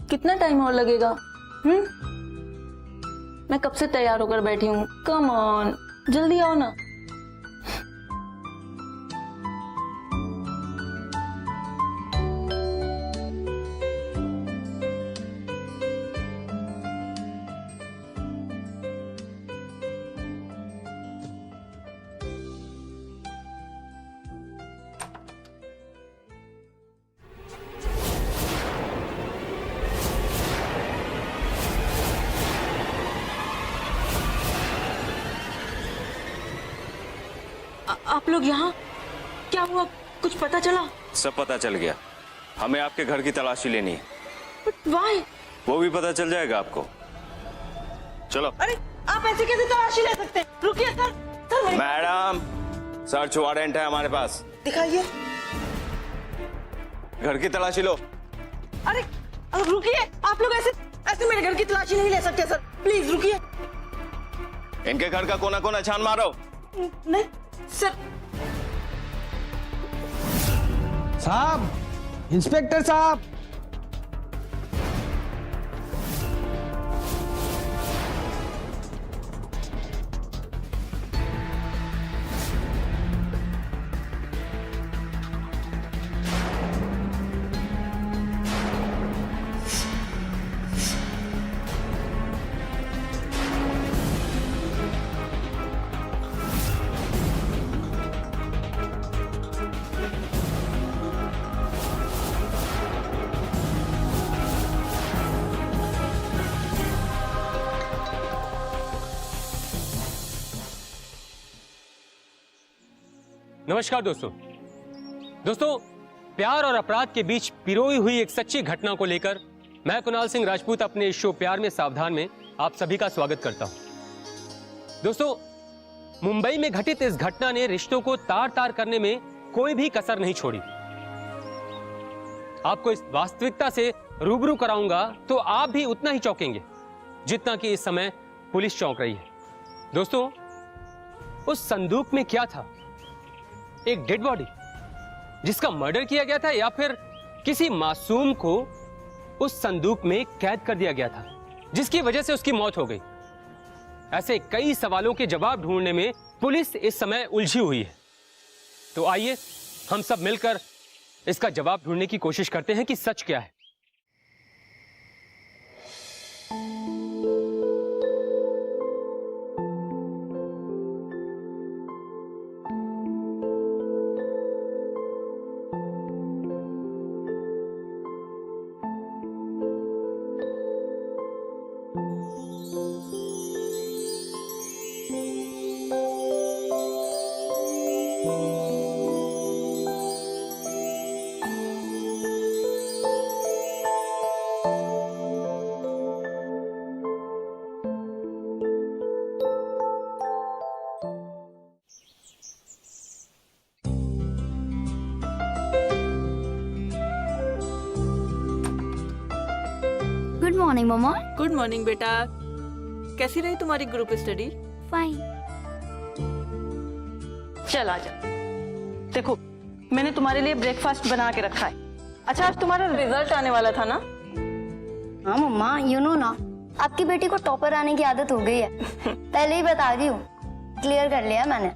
कितना टाइम और लगेगा? मैं कब से तैयार होकर बैठी हूँ। कम ऑन, जल्दी आओ ना। आप लोग यहाँ? क्या हुआ, कुछ पता चला? सब पता चल गया। हमें आपके घर की तलाशी लेनी है। But why? वो भी पता चल जाएगा आपको। चलो। अरे आप ऐसे कैसे तलाशी ले सकते हैं? रुकिए sir. Sir madam, search warrant है हमारे पास। दिखाइए। घर की तलाशी लो। अरे रुकिए, आप लोग ऐसे ऐसे मेरे घर की तलाशी नहीं ले सकते सर। प्लीज रुकिए। इनके घर का कोना कोना छान मारो। नहीं सर। साहब, इंस्पेक्टर साहब। नमस्कार दोस्तों, प्यार और अपराध के बीच पिरोई हुई एक सच्ची घटना को लेकर मैं कुणाल सिंह राजपूत अपने इस शो प्यार में सावधान में आप सभी का स्वागत करता हूं। दोस्तों, मुंबई में घटित इस घटना ने रिश्तों को तार तार करने में कोई भी कसर नहीं छोड़ी। आपको इस वास्तविकता से रूबरू कराऊंगा तो आप भी उतना ही चौंकेंगे जितना कि इस समय पुलिस चौंक रही है। दोस्तों, उस संदूक में क्या था? एक डेड बॉडी जिसका मर्डर किया गया था, या फिर किसी मासूम को उस संदूक में कैद कर दिया गया था जिसकी वजह से उसकी मौत हो गई? ऐसे कई सवालों के जवाब ढूंढने में पुलिस इस समय उलझी हुई है। तो आइए हम सब मिलकर इसका जवाब ढूंढने की कोशिश करते हैं कि सच क्या है। गुड मॉर्निंग मम्मा। गुड मॉर्निंग बेटा। कैसी रही तुम्हारी ग्रुप स्टडी? फाइन। चल आजा। देखो, मैंने तुम्हारे लिए ब्रेकफास्ट बना के रखा है। अच्छा, आज तुम्हारा रिजल्ट आने वाला था ना? हाँ मम्मा, यू नो ना, आपकी बेटी को टॉपर आने की आदत हो गई है। पहले ही बता रही हूँ, क्लियर कर लिया मैंने।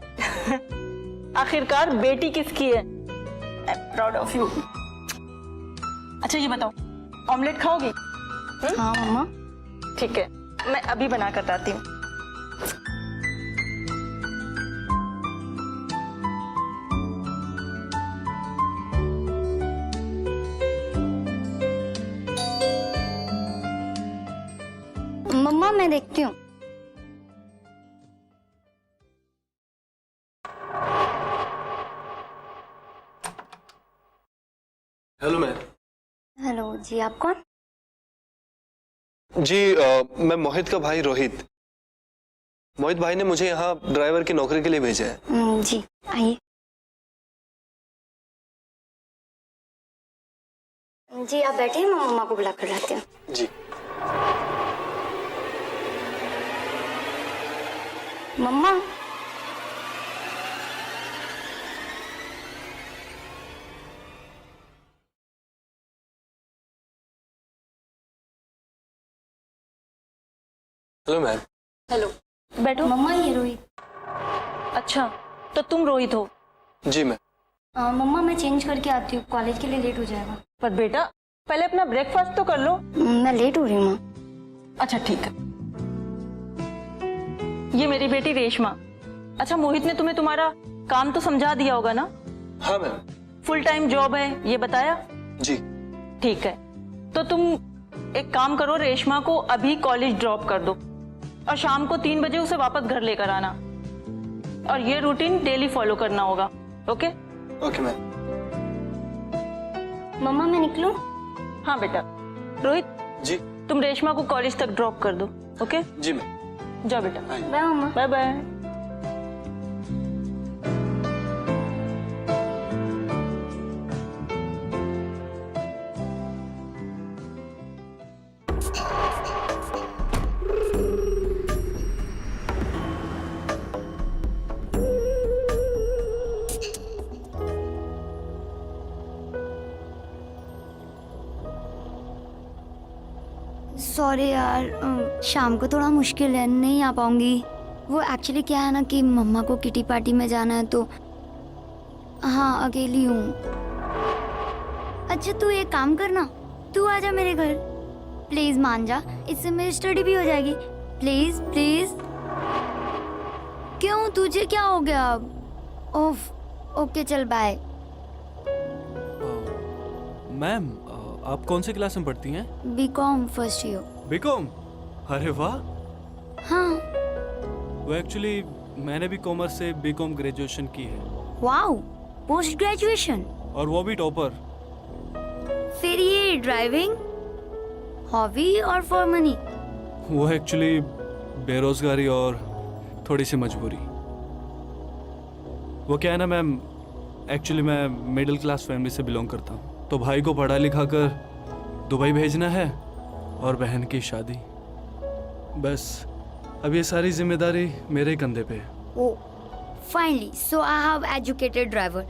आखिरकार बेटी किसकी है? I am proud of you. अच्छा ये बताओ, ऑमलेट खाओगी? हाँ मम्मा। ठीक है, मैं अभी बना कर लाती हूँ। मम्मा मैं देखती हूँ। Hello ma'am. हेलो जी, आप कौन? जी मैं मोहित का भाई रोहित। मोहित भाई ने मुझे यहाँ ड्राइवर की नौकरी के लिए भेजा है। जी आइए। जी आप बैठिए, मैं मम्मा को बुला कर लाती हूँ। जी। मम्मा हेलो मैम। हेलो, बैठो। मम्मा ये रोहित। अच्छा, तो तुम रोहित हो? जी मैम। मम्मा मैं चेंज करके आती हूँ, कॉलेज के लिए लेट हो जाएगा। पर बेटा पहले अपना ब्रेकफास्ट तो कर लो। मैं लेट हो रही हूँ माँ। अच्छा ठीक है। ये मेरी बेटी रेशमा। अच्छा, मोहित ने तुम्हें तुम्हारा काम तो समझा दिया होगा ना? हाँ मैम। फुल टाइम जॉब है ये बताया? जी। ठीक है, तो तुम एक काम करो, रेशमा को अभी कॉलेज ड्रॉप कर दो और शाम को 3 बजे उसे वापस घर लेकर आना, और ये रूटीन डेली फॉलो करना होगा। ओके? Okay ma'am. मम्मा मैं निकलूं? हाँ बेटा। रोहित, जी। तुम रेशमा को कॉलेज तक ड्रॉप कर दो। ओके? जी मैम। जाओ बेटा। बाय मम्मा। Bye bye. सॉरी यार, शाम को थोड़ा मुश्किल है, नहीं आ पाऊंगी। वो एक्चुअली क्या है ना कि मम्मा को किटी पार्टी में जाना है, तो हाँ अकेली हूँ। अच्छा तू एक काम करना, तू आजा मेरे घर प्लीज, मान जा, इससे मेरी स्टडी भी हो जाएगी। Please please. क्यों, तुझे क्या हो गया अब? ओफ, ओके चल बाय। मैम आप कौन सी क्लास में पढ़ती हैं? BCom first year. बीकॉम? अरे वाह। हाँ। वो एक्चुअली मैंने भी कॉमर्स से बीकॉम ग्रेजुएशन की है। Wow, post graduation? और वो भी टॉपर। फिर ये ड्राइविंग हॉबी और फॉर मनी? वो एक्चुअली बेरोजगारी और थोड़ी सी मजबूरी। वो क्या है ना मैम, एक्चुअली मैं मिडिल क्लास फैमिली से बिलोंग करता हूँ, तो भाई को पढ़ा लिखा कर दुबई भेजना है और बहन की शादी। बस अब ये सारी जिम्मेदारी मेरे कंधे पे है। Oh, finally, so I have educated driver.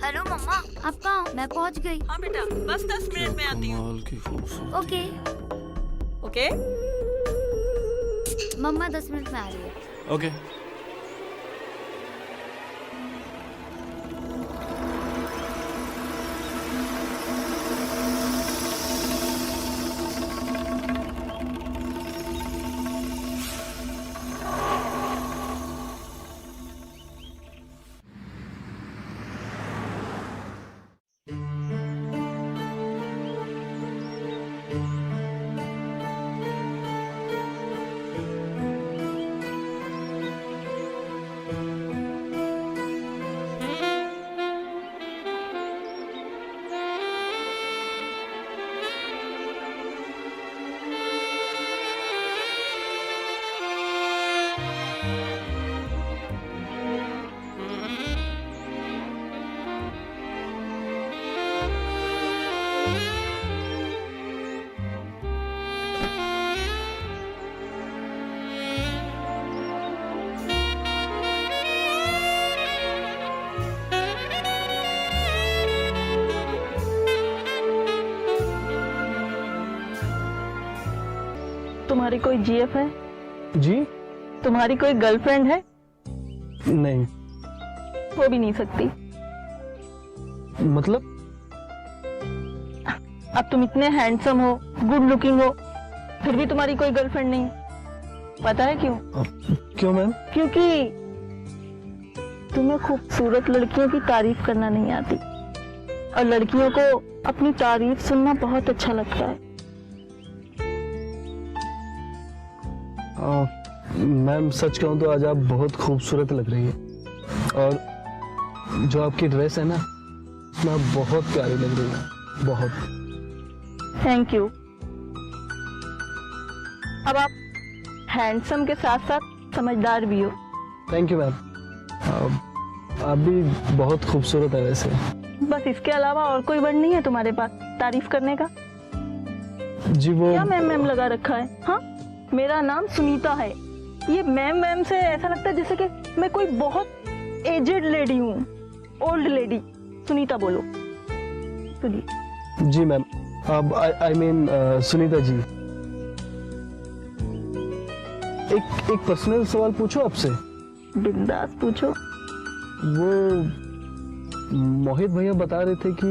Hello मम्मा, आप कहाँ? मैं पहुँच गई। हाँ बेटा, बस 10 मिनट में आती हूँ। कमाल की खूबसूरती। Okay okay? मम्मा 10 मिनट में आ रही है। ओके। तुम्हारी कोई जीएफ है? जी? तुम्हारी कोई गर्लफ्रेंड है? नहीं। वो भी नहीं सकती। मतलब? अब तुम इतने हैंडसम हो, गुड लुकिंग हो, फिर भी तुम्हारी कोई गर्लफ्रेंड नहीं। पता है क्यों? क्यों मैम? क्योंकि तुम्हें खूबसूरत लड़कियों की तारीफ करना नहीं आती, और लड़कियों को अपनी तारीफ सुनना बहुत अच्छा लगता है। मैम सच कहूँ तो आज आप बहुत खूबसूरत लग रही है, और जो आपकी ड्रेस है ना, रेशमा बहुत प्यारी लग रही है, बहुत। Thank you. अब आप हैंडसम के साथ साथ समझदार भी हो। Thank you ma'am. आप भी बहुत खूबसूरत है वैसे। बस इसके अलावा और कोई वर्ड नहीं है तुम्हारे पास तारीफ करने का? जी वो क्या मैम मैम लगा रखा है? हाँ, मेरा नाम सुनीता है। ये मैम मैम से ऐसा लगता है जैसे कि मैं कोई बहुत एजेड लेडी हूँ, ओल्ड लेडी। सुनीता बोलो। सुनिए। जी मैम। अब आई मीन सुनीता जी, एक पर्सनल सवाल पूछो आपसे? बिंदास पूछो। वो मोहित भैया बता रहे थे कि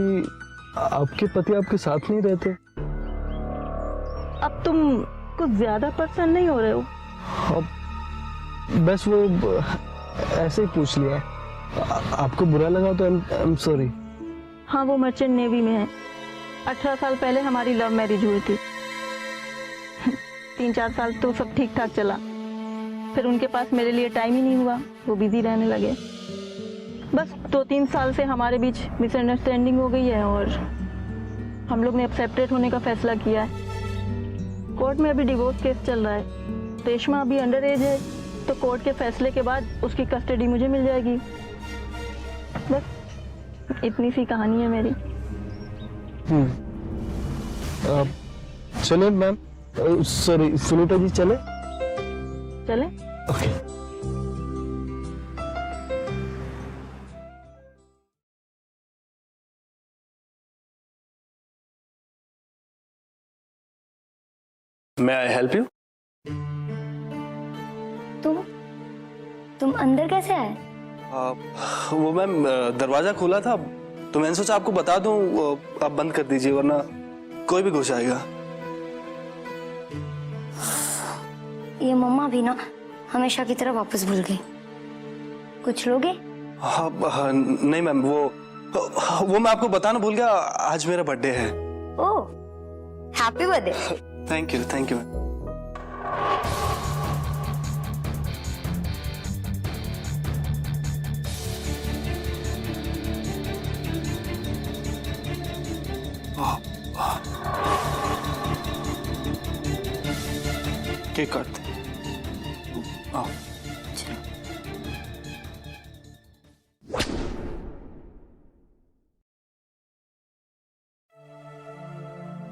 आपके पति आपके साथ नहीं रहते। अब तुम कुछ ज्यादा पर्सन नहीं हो रहे हो? अब बस वो ऐसे ही पूछ लिया। आपको बुरा लगा तो आई एम सॉरी। हाँ, वो मर्चेंट नेवी में है। 18 साल पहले हमारी लव मैरिज हुई थी। 3-4 साल तो सब ठीक ठाक चला, फिर उनके पास मेरे लिए टाइम ही नहीं हुआ, वो बिजी रहने लगे। बस 2-3 साल से हमारे बीच मिसअंडरस्टैंडिंग हो गई है और हम लोग ने अब सेपरेट होने का फैसला किया है। कोर्ट में अभी डिवोर्स केस चल रहा है। रेशमा अभी अंडर एज है, तो कोर्ट के फैसले के बाद उसकी कस्टडी मुझे मिल जाएगी। बस इतनी सी कहानी है मेरी। चले मैम, सॉरी सुनीता जी, चले? चले? Okay. May I help you? तुम अंदर कैसे आए? वो मैम दरवाजा खोला था तो मैंने सोचा आपको बता दूं, आप बंद कर दीजिए वरना कोई भी घुस आएगा। ये मम्मा भी ना हमेशा की तरह वापस भूल गई। कुछ लोगे? हाँ, नहीं मैम, वो मैं आपको बताना भूल गया, आज मेरा बर्थडे है। Oh, happy birthday. Thank you ma'am. Cake काटते हैं। आओ।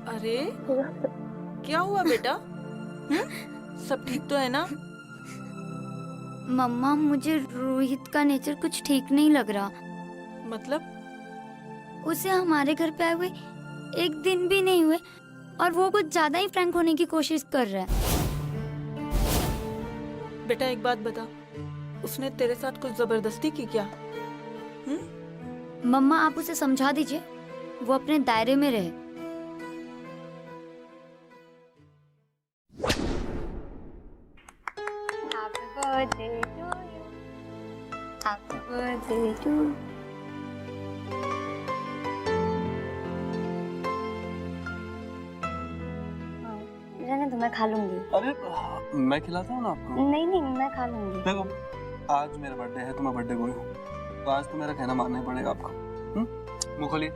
अरे क्या हुआ बेटा? सब ठीक तो है ना? मम्मा, मुझे रोहित का नेचर कुछ ठीक नहीं लग रहा। मतलब? उसे हमारे घर पे आए हुए 1 दिन भी नहीं हुए और वो कुछ ज्यादा ही फ्रैंक होने की कोशिश कर रहा है। बेटा एक बात बता, उसने तेरे साथ कुछ जबरदस्ती की क्या? मम्मा, आप उसे समझा दीजिए, वो अपने दायरे में रहे। Happy birthday to you. Happy birthday to you. रहने दो, मैं खा लूंगी। अरे मैं खिलाता हूँ ना आपको। नहीं नहीं, मैं खा लूंगी। देखो, आज मेरा बर्थडे है तो मैं बर्थडे बॉय हूँ, तो आज तो मेरा कहना मानना ही पड़ेगा आपको। मुंह खोलिए।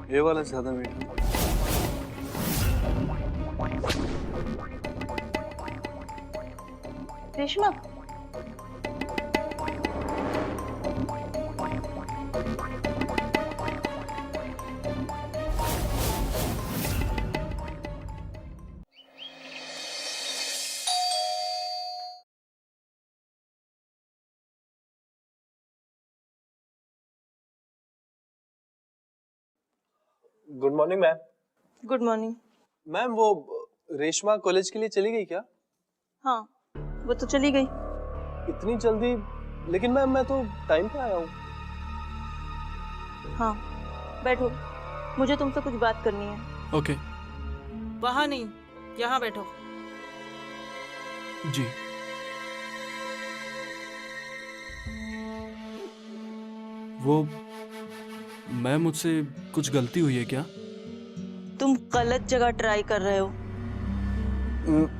ये वाला ज्यादा मीठा। Reshma, good morning ma'am. Good morning. Ma'am, वो रेशमा कॉलेज के लिए चली गई क्या? हाँ, वो तो चली गई। इतनी जल्दी? लेकिन मैम मैं तो टाइम पे आया हूँ। हाँ, बैठो। मुझे तुमसे कुछ बात करनी है। ओके। वहां नहीं, यहाँ बैठो। जी। वो मैम, मुझसे कुछ गलती हुई है क्या? तुम गलत जगह ट्राई कर रहे हो।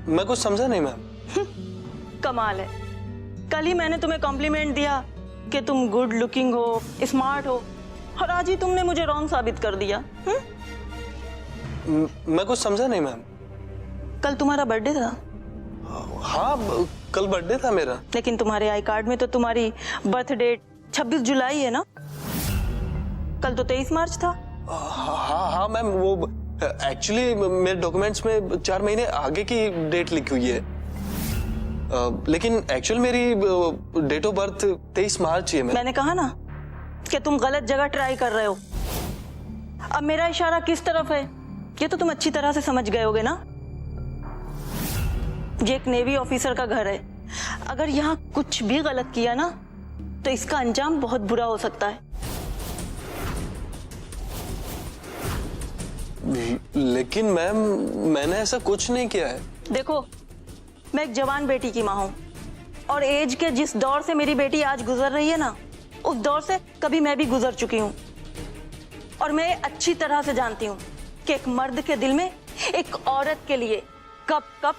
मैं कुछ समझा नहीं मैम। कमाल है, कल ही मैंने तुम्हें कॉम्प्लीमेंट दिया कि तुम गुड लुकिंग हो, स्मार्ट हो, और आज ही तुमने मुझे रॉन्ग साबित कर दिया। मैं कुछ समझा नहीं मैम। कल तुम्हारा बर्थडे था। हाँ, कल बर्थडे था मेरा। लेकिन तुम्हारे आई कार्ड में तो तुम्हारी बर्थ डेट 26 जुलाई है ना? कल तो 23 मार्च था। हाँ मैम, वो एक्चुअली मेरे डॉक्यूमेंट्स में 4 महीने आगे की डेट लिखी हुई है, लेकिन एक्चुअल मेरी डेट ऑफ बर्थ 23 मार्च ही है। मैंने कहा ना कि तुम गलत जगह ट्राई कर रहे हो। अब मेरा इशारा किस तरफ है ये तो तुम अच्छी तरह से समझ गए होगे ना। ये एक नेवी ऑफिसर का घर है, अगर यहाँ कुछ भी गलत किया ना तो इसका अंजाम बहुत बुरा हो सकता है। लेकिन मैम, मैंने ऐसा कुछ नहीं किया है। देखो, मैं एक जवान बेटी की माँ हूँ, और एज के जिस दौर से मेरी बेटी आज गुजर रही है ना, उस दौर से कभी मैं भी गुजर चुकी हूँ। और मैं अच्छी तरह से जानती हूँ कि एक मर्द के दिल में एक औरत के लिए कब कब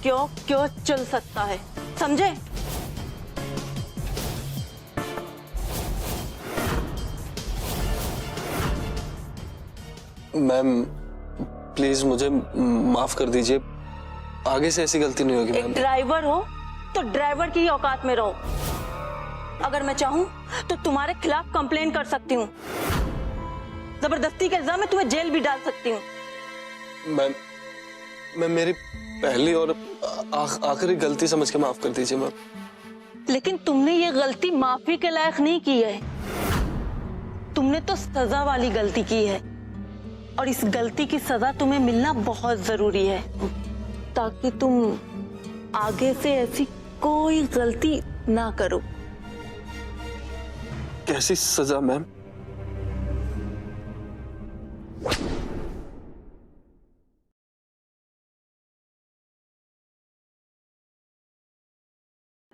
क्यों क्यों चल सकता है, समझे? मैम प्लीज मुझे माफ कर दीजिए, आगे से ऐसी गलती नहीं होगी एक मैम। ड्राइवर हो तो ड्राइवर की ही औकात में रहो। अगर मैं चाहूं तो तुम्हारे खिलाफ कंप्लेन कर सकती हूँ, जबरदस्ती के इल्जाम में तुम्हें जेल भी डाल सकती हूँ। मैं मेरी पहली और आखिरी गलती समझ के माफ कर दीजिए मैम। लेकिन तुमने ये गलती माफी के लायक नहीं की है, तुमने तो सजा वाली गलती की है, और इस गलती की सजा तुम्हें मिलना बहुत जरूरी है, ताकि तुम आगे से ऐसी कोई गलती ना करो। कैसी सजा मैम?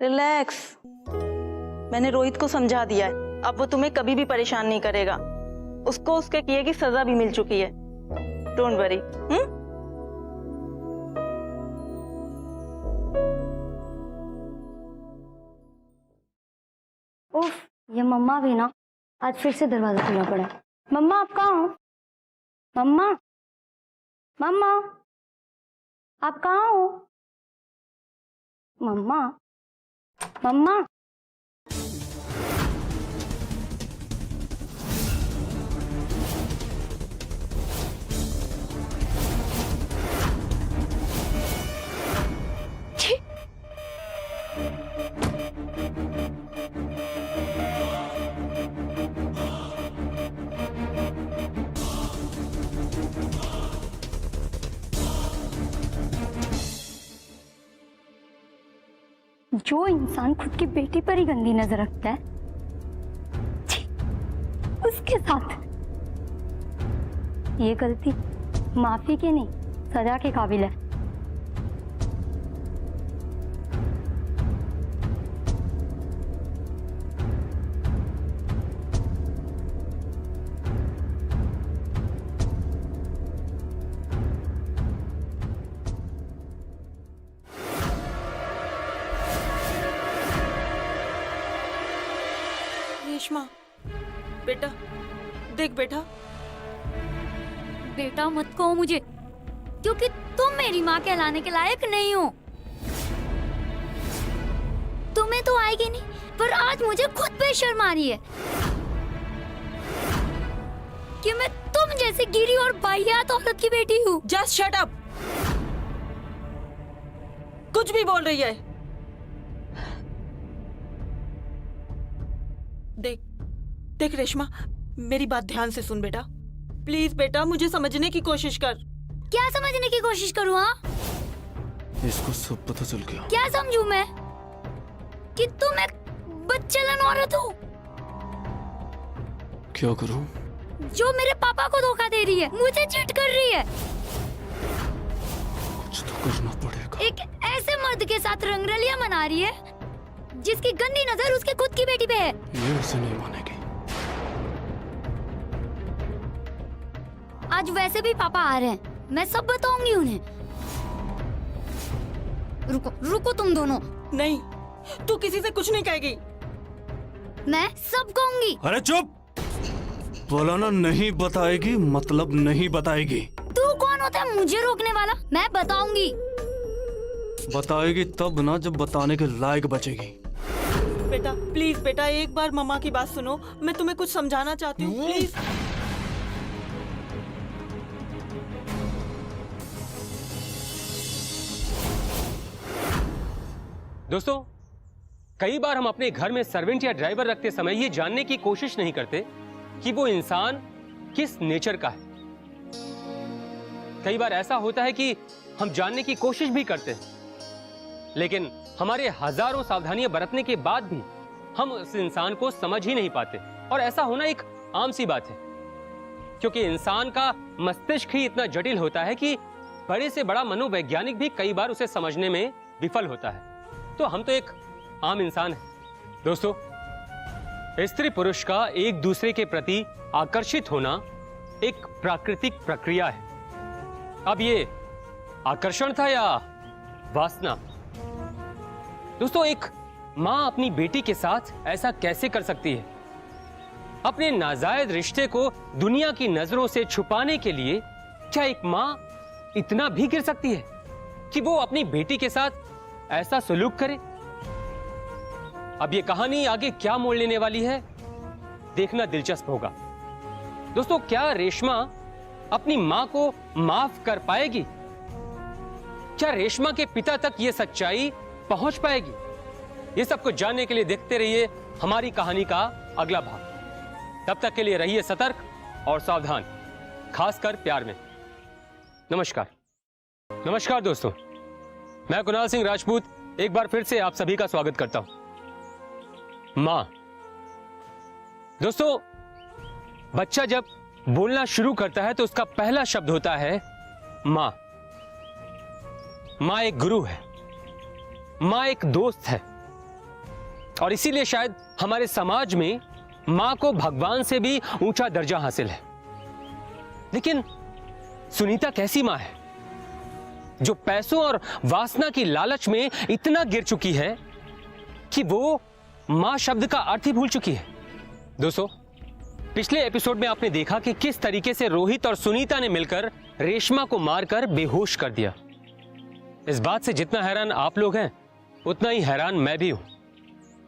रिलैक्स, मैंने रोहित को समझा दिया है, अब वो तुम्हें कभी भी परेशान नहीं करेगा। उसको उसके किए की सजा भी मिल चुकी है, डोंट वरी। उफ, ये मम्मा भी ना आज फिर से दरवाजा खुला पड़ा है। मम्मा आप कहाँ हो? मम्मा, मम्मा आप कहाँ हो? मम्मा, मम्मा। जो इंसान खुद की बेटी पर ही गंदी नजर रखता है, छी, उसके साथ ये गलती माफी की नहीं, सजा के काबिल है। रेशमा, बेटा देख बेटा। बेटा मत कहो मुझे, क्योंकि तुम मेरी माँ कहलाने के लायक नहीं हो। तुम्हें तो आएगी नहीं, पर आज मुझे खुद पे शर्म आ रही है कि मैं तुम जैसे गिरी और वाहियात औरत की बेटी हूँ। जस्ट शट अप, कुछ भी बोल रही है। देख देख रेशमा, मेरी बात ध्यान से सुन बेटा, प्लीज बेटा मुझे समझने की कोशिश कर। क्या समझने की कोशिश करूँ? हाँ, इसको सब पता चल गया। क्या समझू मैं कि तुम एक बच्चेलन औरत हो? क्या करूं? जो मेरे पापा को धोखा दे रही है, मुझे चीट कर रही है। कुछ तो करना पड़ेगा। एक ऐसे मर्द के साथ रंगरलियां मना रही है जिसकी गंदी नजर उसके खुद की बेटी पे है। ये उसे नहीं मानेगी। आज वैसे भी पापा आ रहे हैं, मैं सब बताऊंगी उन्हें। रुको रुको तुम दोनों, नहीं, तू किसी से कुछ नहीं कहेगी। मैं सब कहूंगी। अरे चुप! बोला ना, नहीं बताएगी मतलब नहीं बताएगी। तू कौन होता है मुझे रोकने वाला? मैं बताऊंगी। बताएगी तब ना जब बताने के लायक बचेगी। बेटा प्लीज, बेटा एक बार मम्मा की बात सुनो, मैं तुम्हें कुछ समझाना चाहती हूँ, प्लीज। दोस्तों, कई बार हम अपने घर में सर्वेंट या ड्राइवर रखते समय ये जानने की कोशिश नहीं करते कि वो इंसान किस नेचर का है। कई बार ऐसा होता है कि हम जानने की कोशिश भी करते हैं, लेकिन हमारे हजारों सावधानियां बरतने के बाद भी हम उस इंसान को समझ ही नहीं पाते। और ऐसा होना एक आम सी बात है, क्योंकि इंसान का मस्तिष्क ही इतना जटिल होता है कि बड़े से बड़ा मनोवैज्ञानिक भी कई बार उसे समझने में विफल होता है। तो हम तो एक आम इंसान हैं। दोस्तों, स्त्री पुरुष का एक दूसरे के प्रति आकर्षित होना एक प्राकृतिक प्रक्रिया है। अब ये आकर्षण था या वासना? दोस्तों, एक मां अपनी बेटी के साथ ऐसा कैसे कर सकती है? अपने नाजायज रिश्ते को दुनिया की नजरों से छुपाने के लिए क्या एक मां इतना भी गिर सकती है कि वो अपनी बेटी के साथ ऐसा सलूक करे? अब ये कहानी आगे क्या मोड़ लेने वाली है, देखना दिलचस्प होगा। दोस्तों, क्या रेशमा अपनी मां को माफ कर पाएगी? क्या रेशमा के पिता तक ये सच्चाई पहुंच पाएगी? ये सब कुछ जानने के लिए देखते रहिए हमारी कहानी का अगला भाग। तब तक के लिए रहिए सतर्क और सावधान, खासकर प्यार में। नमस्कार। नमस्कार दोस्तों, मैं कुणाल सिंह राजपूत एक बार फिर से आप सभी का स्वागत करता हूं। मां। दोस्तों, बच्चा जब बोलना शुरू करता है तो उसका पहला शब्द होता है मां। मां एक गुरु है, मां एक दोस्त है, और इसीलिए शायद हमारे समाज में मां को भगवान से भी ऊंचा दर्जा हासिल है। लेकिन सुनीता कैसी मां है जो पैसों और वासना की लालच में इतना गिर चुकी है कि वो मां शब्द का अर्थ ही भूल चुकी है? दोस्तों, पिछले एपिसोड में आपने देखा कि किस तरीके से रोहित और सुनीता ने मिलकर रेशमा को मारकर बेहोश कर दिया। इस बात से जितना हैरान आप लोग हैं, उतना ही हैरान मैं भी हूं।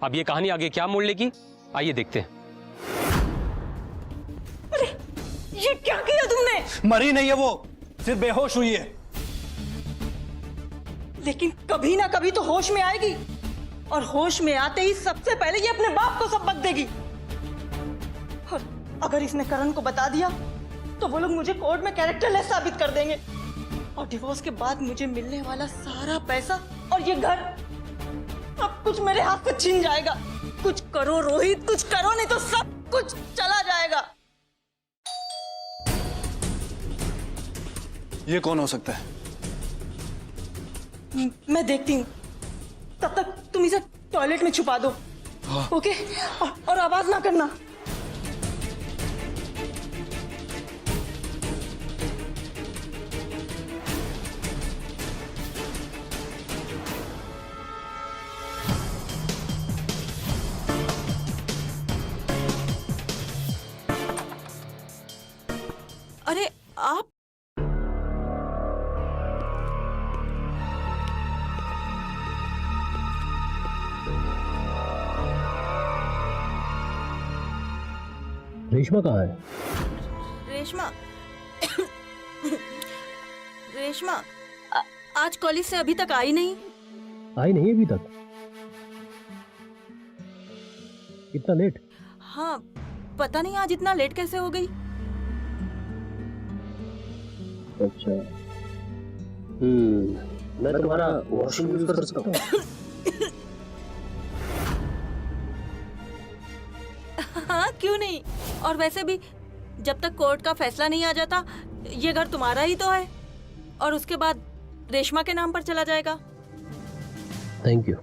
अब ये कहानी आगे क्या मोड़ लेगी, आइए देखते हैं। अरे, ये क्या किया तुमने? मरी नहीं है वो, सिर्फ बेहोश हुई है। लेकिन कभी ना कभी तो होश में आएगी, और होश में आते ही सबसे पहले ये अपने बाप को सबक देगी। और अगर इसने करण को बता दिया तो वो लोग मुझे कोर्ट में कैरेक्टरलेस साबित कर देंगे, और डिवोर्स के बाद मुझे मिलने वाला सारा पैसा और ये घर अब कुछ मेरे हाथ से छीन जाएगा। कुछ करो रोहित, कुछ करो, नहीं तो सब कुछ चला जाएगा। ये कौन हो सकता है? मैं देखती हूँ, तब तक तुम इसे टॉयलेट में छुपा दो। ओके? और आवाज ना करना। अरे आप रेशमा कहाँ है? रेशमा रेशमा आज कॉलेज से अभी तक आई नहीं। आई नहीं अभी तक? इतना लेट? हाँ, पता नहीं आज इतना लेट कैसे हो गई। अच्छा, मैं तुम्हारा वॉशरूम यूज कर सकता हूँ? हाँ, क्यों नहीं। और वैसे भी जब तक कोर्ट का फैसला नहीं आ जाता ये घर तुम्हारा ही तो है, और उसके बाद रेशमा के नाम पर चला जाएगा। Thank you.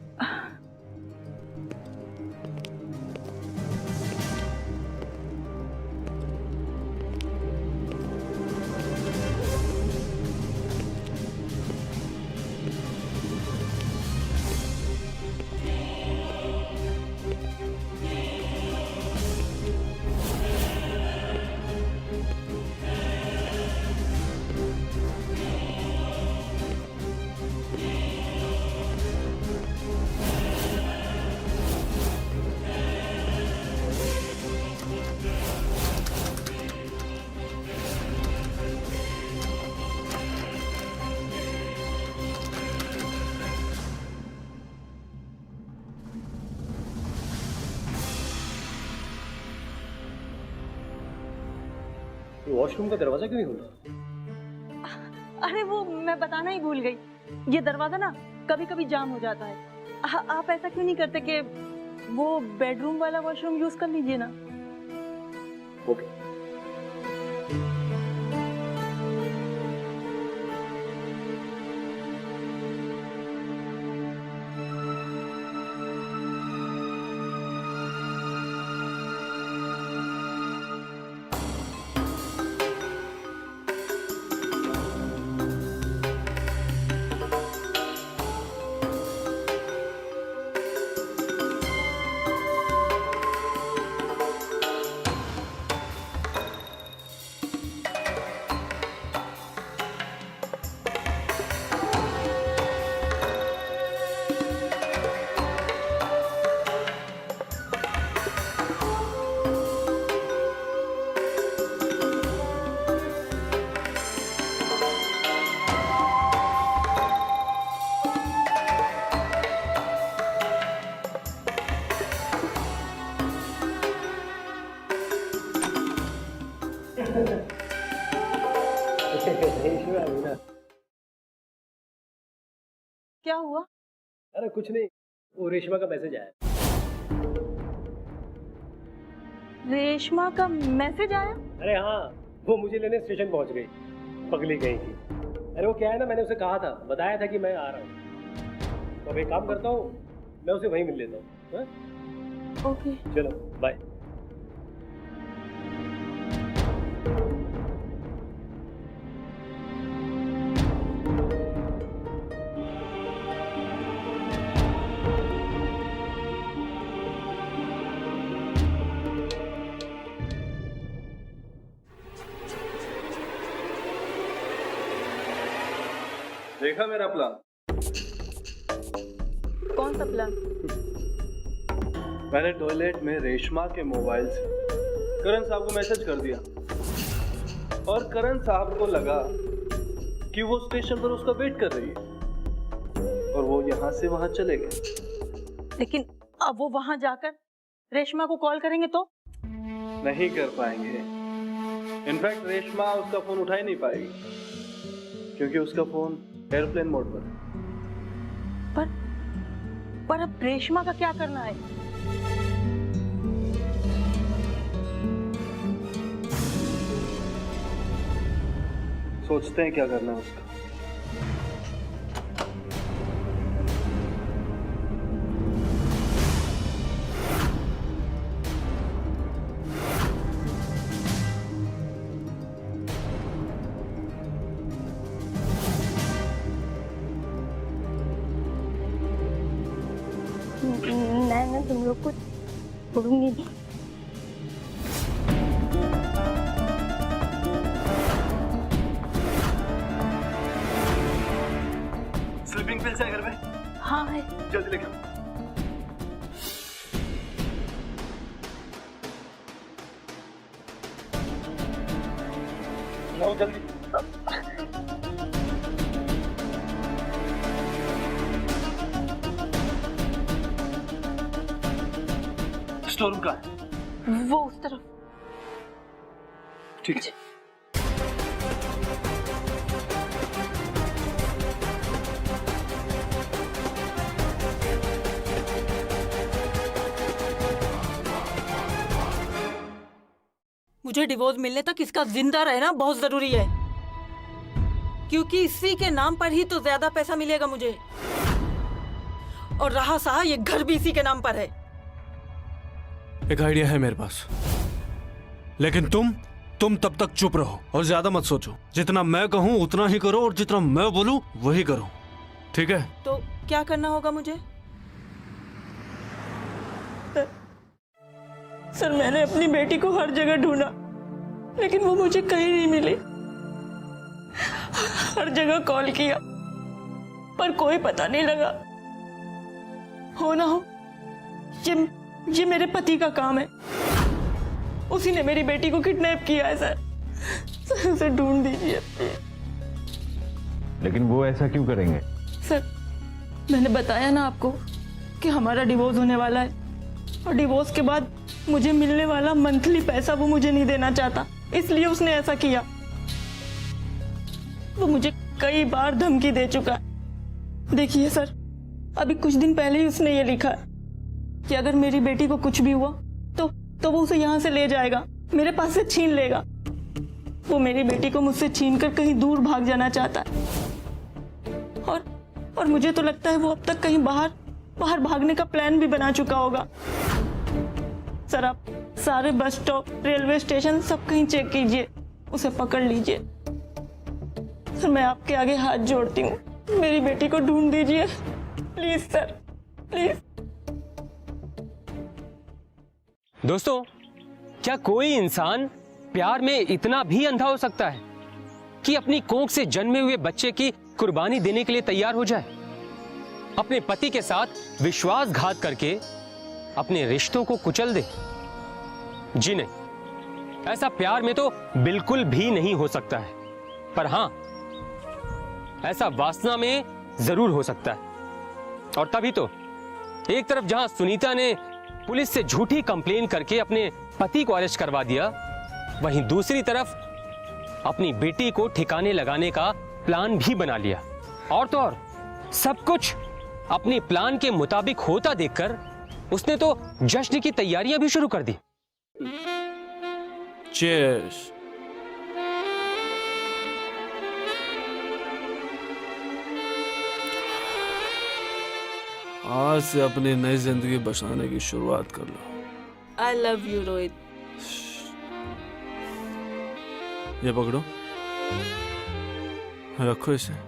वॉशरूम का दरवाजा क्यों नहीं खुला? अरे वो मैं बताना ही भूल गई, ये दरवाजा ना कभी कभी जाम हो जाता है। आप ऐसा क्यों नहीं करते कि वो बेडरूम वाला वॉशरूम यूज कर लीजिए ना। ओके। क्या हुआ? अरे कुछ नहीं, वो रेशमा का मैसेज आया। रेशमा का मैसेज आया? अरे हाँ, वो मुझे लेने स्टेशन पहुंच गई, पगली गई थी। अरे वो क्या है ना, मैंने उसे कहा था, बताया था कि मैं आ रहा हूँ, तो अब एक काम करता हूँ, मैं उसे वहीं मिल लेता हूँ। ओके चलो बाय। देखा मेरा प्लान? कौन सा प्लान? मैंने टॉयलेट में रेशमा के मोबाइल से करण साहब को मैसेज कर दिया और करण साहब को लगा कि वो स्टेशन पर उसका वेट कर रही है और वो यहाँ से वहां चले गए। लेकिन अब वो वहां जाकर रेशमा को कॉल करेंगे तो? नहीं कर पाएंगे। इनफैक्ट रेशमा उसका फोन उठा ही नहीं पाएगी क्योंकि उसका फोन एयरप्लेन मोड पर है। पर अब रेशमा का क्या करना है? सोचते हैं क्या करना है उसका। मैं तुम लोग को छोड़ूंगी नहीं। स्लीपिंग पिल्स है घर में? हाँ है। जल्दी लेके आओ। लाओ जल्दी। स्टोर रूम का है? वो उस तरफ। ठीक है। मुझे डिवोर्स मिलने तक इसका जिंदा रहना बहुत जरूरी है, क्योंकि इसी के नाम पर ही तो ज्यादा पैसा मिलेगा मुझे। और रहा सहा, ये घर भी इसी के नाम पर है। एक आइडिया है मेरे पास, लेकिन तुम तब तक चुप रहो और ज्यादा मत सोचो। जितना मैं कहूं उतना ही करो और जितना मैं बोलूं वही करो, ठीक है? तो क्या करना होगा मुझे? सर, मैंने अपनी बेटी को हर जगह ढूंढा, लेकिन वो मुझे कहीं नहीं मिली। हर जगह कॉल किया पर कोई पता नहीं लगा। हो ना हो ये मेरे पति का काम है, उसी ने मेरी बेटी को किडनैप किया है। सर उसे ढूंढ दीजिए। लेकिन वो ऐसा क्यों करेंगे? सर, मैंने बताया ना आपको कि हमारा डिवोर्स होने वाला है, और डिवोर्स के बाद मुझे मिलने वाला मंथली पैसा वो मुझे नहीं देना चाहता, इसलिए उसने ऐसा किया। वो मुझे कई बार धमकी दे चुका है। देखिए सर, अभी कुछ दिन पहले ही उसने ये लिखा है कि अगर मेरी बेटी को कुछ भी हुआ तो वो उसे यहाँ से ले जाएगा, मेरे पास से छीन लेगा। वो मेरी बेटी को मुझसे छीन कर कहीं दूर भाग जाना चाहता है, और मुझे तो लगता है वो अब तक कहीं बाहर भागने का प्लान भी बना चुका होगा। सर, आप सारे बस स्टॉप, रेलवे स्टेशन सब कहीं चेक कीजिए, उसे पकड़ लीजिए। सर, मैं आपके आगे हाथ जोड़ती हूँ, मेरी बेटी को ढूंढ दीजिए प्लीज सर, प्लीज। दोस्तों, क्या कोई इंसान प्यार में इतना भी अंधा हो सकता है कि अपनी कोख से जन्मे हुए बच्चे की कुर्बानी देने के लिए तैयार हो जाए? अपने पति के साथ विश्वासघात करके अपने रिश्तों को कुचल दे? जी नहीं, ऐसा प्यार में तो बिल्कुल भी नहीं हो सकता है। पर हां, ऐसा वासना में जरूर हो सकता है। और तभी तो एक तरफ जहां सुनीता ने पुलिस से झूठी कंप्लेन करके अपने पति को अरेस्ट करवा दिया, वहीं दूसरी तरफ अपनी बेटी को ठिकाने लगाने का प्लान भी बना लिया। और तो और सब कुछ अपने प्लान के मुताबिक होता देखकर उसने तो जश्न की तैयारियां भी शुरू कर दी। Cheers. आज से अपनी नई जिंदगी बसाने की शुरुआत कर लो। I love you Rohit. ये पकड़ो, रखो इसे।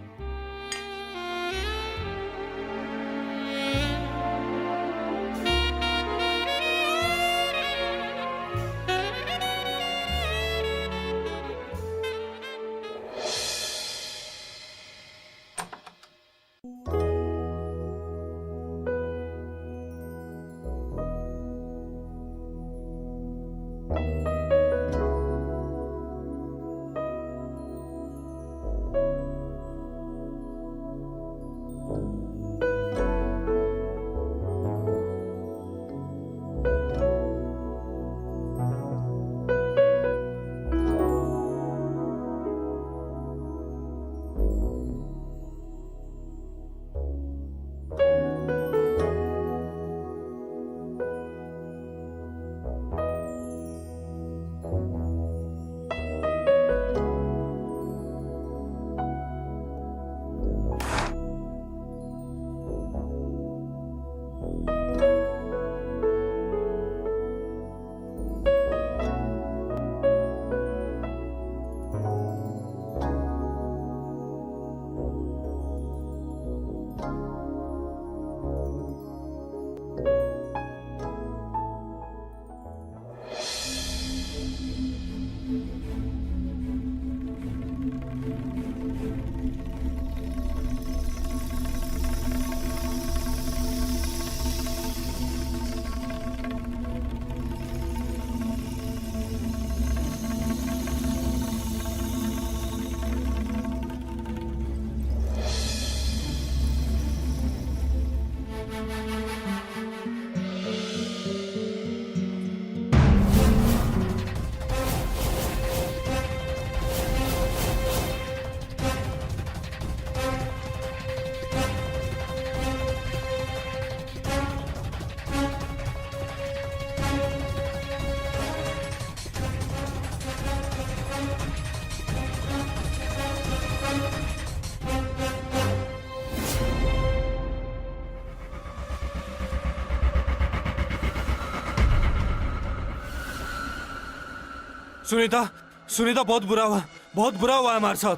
सुनीता, सुनीता बहुत बुरा हुआ है हमारे साथ।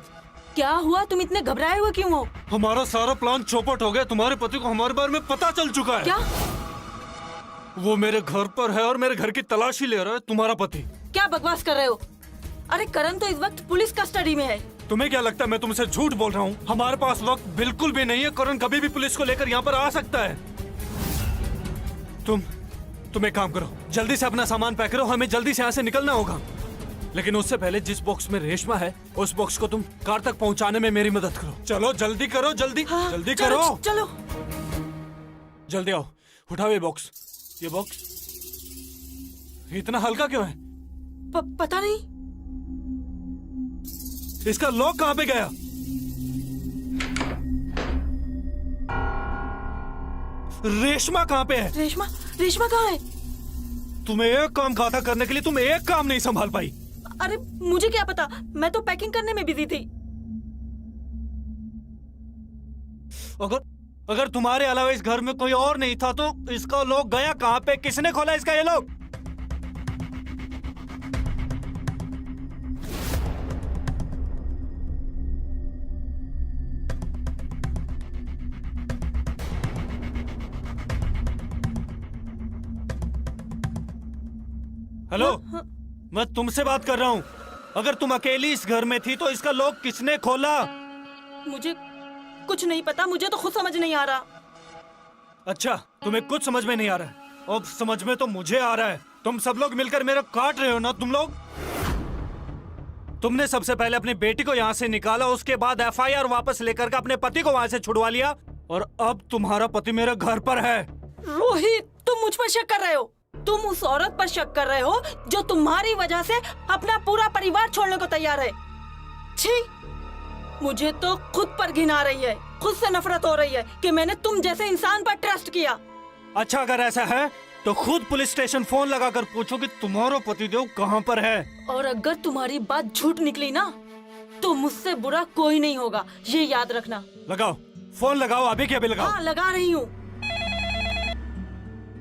क्या हुआ? तुम इतने घबराए हुए क्यों हो? हमारा सारा प्लान चौपट हो गया। तुम्हारे पति को हमारे बारे में पता चल चुका है। क्या? वो मेरे घर पर है और मेरे घर की तलाशी ले रहा है तुम्हारा पति। क्या बकवास कर रहे हो? अरे करण तो इस वक्त पुलिस कस्टडी में है। तुम्हें क्या लगता है मैं तुमसे झूठ बोल रहा हूँ? हमारे पास वक्त बिल्कुल भी नहीं है। करण कभी भी पुलिस को लेकर यहाँ पर आ सकता है। तुम एक काम करो, जल्दी से अपना सामान पैक करो, हमें जल्दी से यहाँ से निकलना होगा। लेकिन उससे पहले जिस बॉक्स में रेशमा है उस बॉक्स को तुम कार तक पहुँचाने में मेरी मदद करो। चलो जल्दी करो, जल्दी हाँ, जल्दी चलो, करो। चलो जल्दी आओ, उठाओ ये बॉक्स। ये बॉक्स इतना हल्का क्यों है? पता नहीं। इसका लॉक कहाँ पे गया? रेशमा कहाँ पे है? रेशमा कहाँ है? तुम्हें एक काम कहा था करने के लिए, तुम एक काम नहीं संभाल पाई। अरे मुझे क्या पता, मैं तो पैकिंग करने में बिजी थी। अगर तुम्हारे अलावा इस घर में कोई और नहीं था तो इसका लॉक गया कहाँ पे? किसने खोला इसका ये लॉक? हेलो, मैं तुमसे बात कर रहा हूँ। अगर तुम अकेली इस घर में थी तो इसका लॉक किसने खोला? मुझे कुछ नहीं पता, मुझे तो खुद समझ नहीं आ रहा। अच्छा, तुम्हें कुछ समझ में नहीं आ रहा है। अब समझ में तो मुझे आ रहा है। तुम सब लोग मिलकर मेरे काट रहे हो ना। तुम लोग, तुमने सबसे पहले अपनी बेटी को यहाँ से निकाला, उसके बाद एफआईआर वापस लेकर के अपने पति को वहाँ से छुड़वा लिया, और अब तुम्हारा पति मेरे घर पर है। रोहित, तुम मुझ पर शक कर रहे हो। तुम उस औरत पर शक कर रहे हो जो तुम्हारी वजह से अपना पूरा परिवार छोड़ने को तैयार है। छी, मुझे तो खुद पर घिन आ रही है, खुद से नफरत हो रही है कि मैंने तुम जैसे इंसान पर ट्रस्ट किया। अच्छा, अगर ऐसा है तो खुद पुलिस स्टेशन फोन लगाकर पूछो कि तुम्हारा पतिदेव कहाँ पर है। और अगर तुम्हारी बात झूठ निकली ना तो मुझसे बुरा कोई नहीं होगा, ये याद रखना। लगाओ फोन, लगाओ अभी के अभी लगाओ। हाँ, लगा रही हूँ।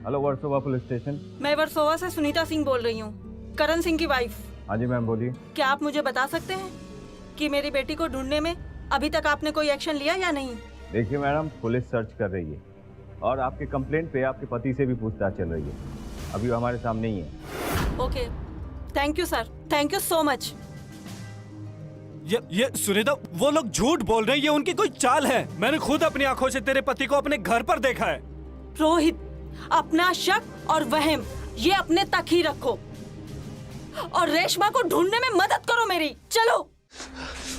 Hello, Versova police station. मैं वर्सोवा से सुनीता सिंह बोल रही हूँ, करण सिंह की वाइफ। हाँ जी मैम, बोलिए। क्या आप मुझे बता सकते हैं कि मेरी बेटी को ढूंढने में अभी तक आपने कोई एक्शन लिया या नहीं? देखिए मैडम, पुलिस सर्च कर रही है और आपके कंप्लेंट पे आपके पति से भी पूछताछ चल रही है। अभी वो हमारे सामने ही है। Okay, thank you sir, thank you so much. ये सुनीता, वो लोग झूठ बोल रहे हैं, ये उनकी कोई चाल है। मैंने खुद अपनी आंखों से तेरे पति को अपने घर पर देखा है। रोहित, अपना शक और वहम ये अपने तक ही रखो और रेशमा को ढूंढने में मदद करो मेरी। चलो।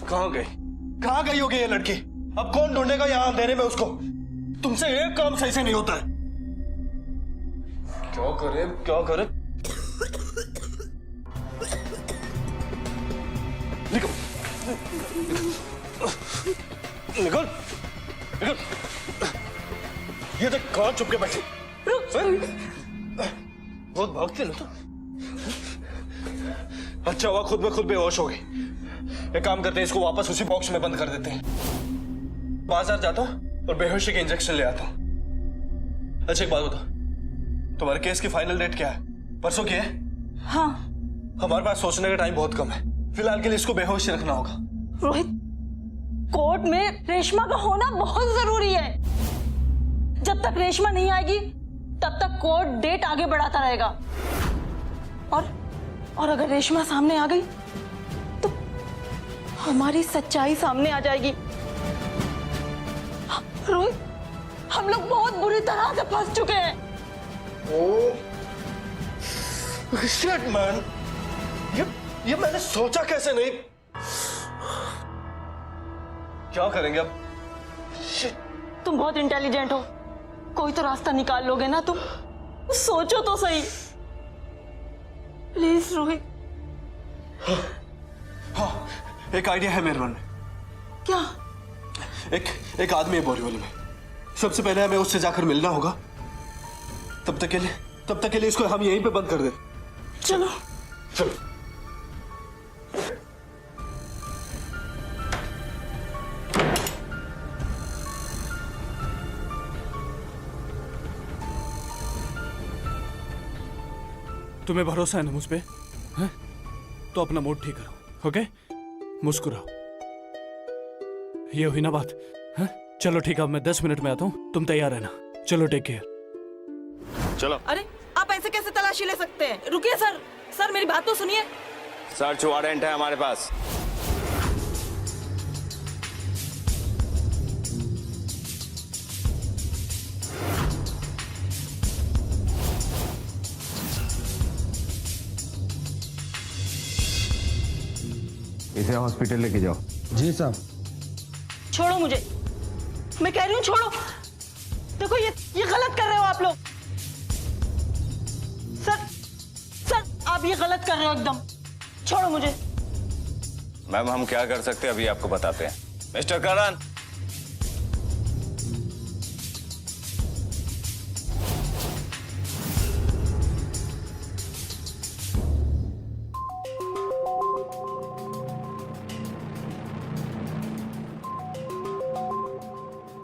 कहाँ गई होगी ये लड़की? अब कौन ढूंढेगा यहाँ अंधेरे में उसको? तुमसे एक काम सही से नहीं होता है। क्या करे? निकल। ये देख कहाँ चुप के बैठे। बहुत भागते ना तो। अच्छा हुआ खुद बेहोश हो गई। एक काम करते हैं, इसको वापस उसी बॉक्स में बंद कर देते हैं। बाजार जाता हूँ और बेहोशी के इंजेक्शन ले आता हूँ। अच्छा एक बात बता, तुम्हारे केस की फाइनल डेट क्या है? परसों की है? हाँ। हमारे पास सोचने का टाइम बहुत कम है। फिलहाल के लिए इसको बेहोश रखना होगा। रोहित, कोर्ट में रेशमा का होना बहुत जरूरी है। जब तक रेशमा नहीं आएगी तब तक कोर्ट डेट आगे बढ़ाता रहेगा, और अगर रेशमा सामने आ गई तो हमारी सच्चाई सामने आ जाएगी। रोहित, हम लोग बहुत बुरी तरह से फंस चुके हैं। शिट मैन, ये मैंने सोचा कैसे नहीं। क्या करेंगे अब? तुम बहुत इंटेलिजेंट हो, कोई तो रास्ता निकाल लोगे ना तुम। सोचो तो सही प्लीज रोहित। हाँ, एक आइडिया है मेरे मन में। क्या? एक आदमी है बोरीवली में। सबसे पहले हमें उससे जाकर मिलना होगा। तब तक के लिए इसको हम यहीं पे बंद कर दे। चलो। तुम्हें भरोसा है ना मुझ पे? हैं? तो अपना मूड ठीक करो, ओके? मुस्कुराओ। ये हुई ना बात? हाँ? चलो ठीक है, अब मैं 10 मिनट में आता हूँ, तुम तैयार रहना। चलो, टेक केयर। चलो। अरे आप ऐसे कैसे तलाशी ले सकते हैं? रुकिए सर, सर मेरी बात तो सुनिए। सर्च वारंट है हमारे पास। इसे हॉस्पिटल लेके जाओ। जी साहब। छोड़ो मुझे, मैं कह रही हूँ छोड़ो। देखो ये गलत कर रहे हो आप लोग। सर आप ये गलत कर रहे हो एकदम। छोड़ो मुझे। मैम हम क्या कर सकते हैं अभी आपको बताते हैं। मिस्टर करण,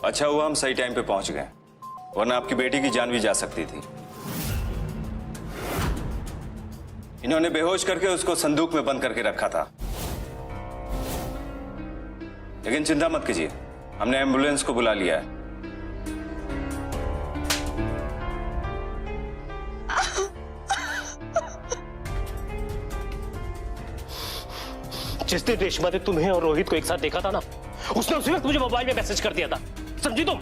अच्छा हुआ हम सही टाइम पे पहुंच गए, वरना आपकी बेटी की जान भी जा सकती थी। इन्होंने बेहोश करके उसको संदूक में बंद करके रखा था। लेकिन चिंता मत कीजिए, हमने एम्बुलेंस को बुला लिया है। जिस दिन रेशमा ने तुम्हें और रोहित को एक साथ देखा था ना, उसने उसी वक्त मुझे मोबाइल में मैसेज कर दिया था, समझी तुम?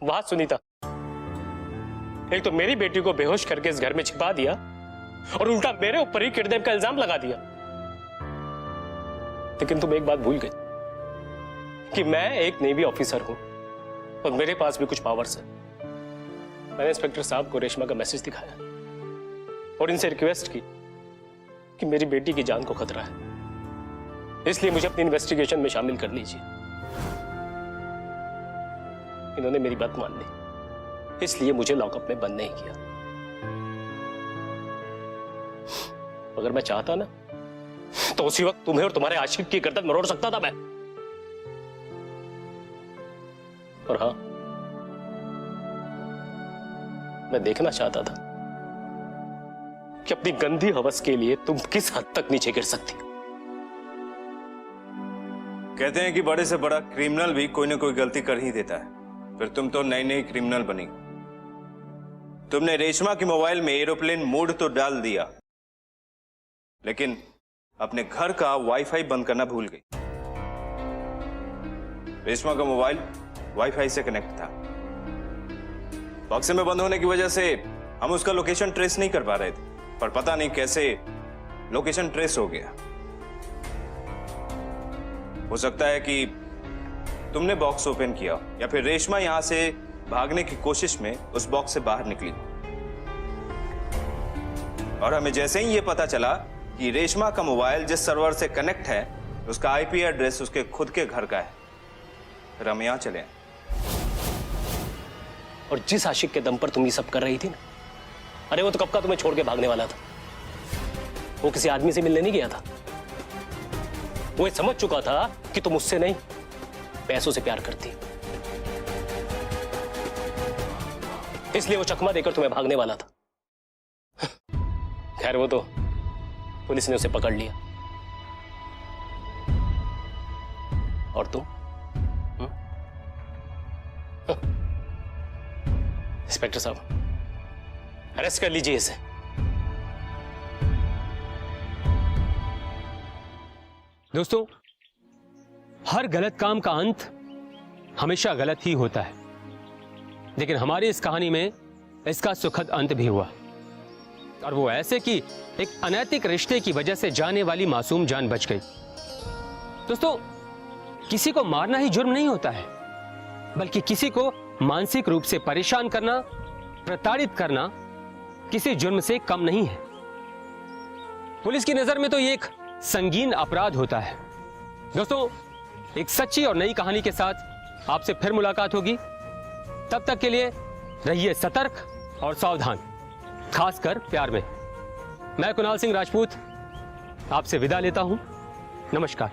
वाह सुनीता, एक तो मेरी बेटी को बेहोश करके इस घर में छिपा दिया और उल्टा मेरे ऊपर ही किडनैप का इल्जाम लगा दिया। लेकिन तुम एक बात भूल गई कि मैं एक नेवी ऑफिसर हूं और मेरे पास भी कुछ पावर्स है। मैंने इंस्पेक्टर साहब को रेशमा का मैसेज दिखाया और इनसे रिक्वेस्ट की कि मेरी बेटी की जान को खतरा है, इसलिए मुझे अपनी इन्वेस्टिगेशन में शामिल कर लीजिए। इन्होंने मेरी बात मान ली, इसलिए मुझे लॉकअप में बंद नहीं किया। अगर मैं चाहता ना तो उसी वक्त तुम्हें और तुम्हारे आशिक की गर्दन मरोड़ सकता था मैं। और हां, मैं देखना चाहता था कि अपनी गंदी हवस के लिए तुम किस हद तक नीचे गिर सकती। कहते हैं कि बड़े से बड़ा क्रिमिनल भी कोई ना कोई गलती कर ही देता है, फिर तुम तो नई नई क्रिमिनल बनी। तुमने रेशमा के मोबाइल में एरोप्लेन मोड तो डाल दिया, लेकिन अपने घर का वाईफाई बंद करना भूल गई। रेशमा का मोबाइल वाईफाई से कनेक्ट था। बक्से में बंद होने की वजह से हम उसका लोकेशन ट्रेस नहीं कर पा रहे थे, पर पता नहीं कैसे लोकेशन ट्रेस हो गया। हो सकता है कि तुमने बॉक्स ओपन किया या फिर रेशमा यहां से भागने की कोशिश में उस बॉक्स से बाहर निकली। और हमें जैसे ही यह पता चला कि रेशमा का मोबाइल जिस सर्वर से कनेक्ट है उसका आईपी एड्रेस उसके खुद के घर का है, फिर हम यहां चले। और जिस आशिक के दम पर तुम ये सब कर रही थी ना, अरे वो तो कब का तुम्हें छोड़ के भागने वाला था। वो किसी आदमी से मिलने नहीं गया था, वो ये समझ चुका था कि तुम उससे नहीं पैसों से प्यार करती, इसलिए वो चकमा देकर तुम्हें भागने वाला था। खैर वो तो पुलिस ने उसे पकड़ लिया। और तुम इंस्पेक्टर साहब अरेस्ट कर लीजिए इसे। दोस्तों, हर गलत काम का अंत हमेशा गलत ही होता है, लेकिन हमारी इस कहानी में इसका सुखद अंत भी हुआ, और वो ऐसे कि एक अनैतिक रिश्ते की वजह से जाने वाली मासूम जान बच गई। दोस्तों, किसी को मारना ही जुर्म नहीं होता है, बल्कि किसी को मानसिक रूप से परेशान करना, प्रताड़ित करना किसी जुर्म से कम नहीं है। पुलिस की नजर में तो ये एक संगीन अपराध होता है। दोस्तों, एक सच्ची और नई कहानी के साथ आपसे फिर मुलाकात होगी। तब तक के लिए रहिए सतर्क और सावधान, खासकर प्यार में। मैं कुणाल सिंह राजपूत आपसे विदा लेता हूं। नमस्कार।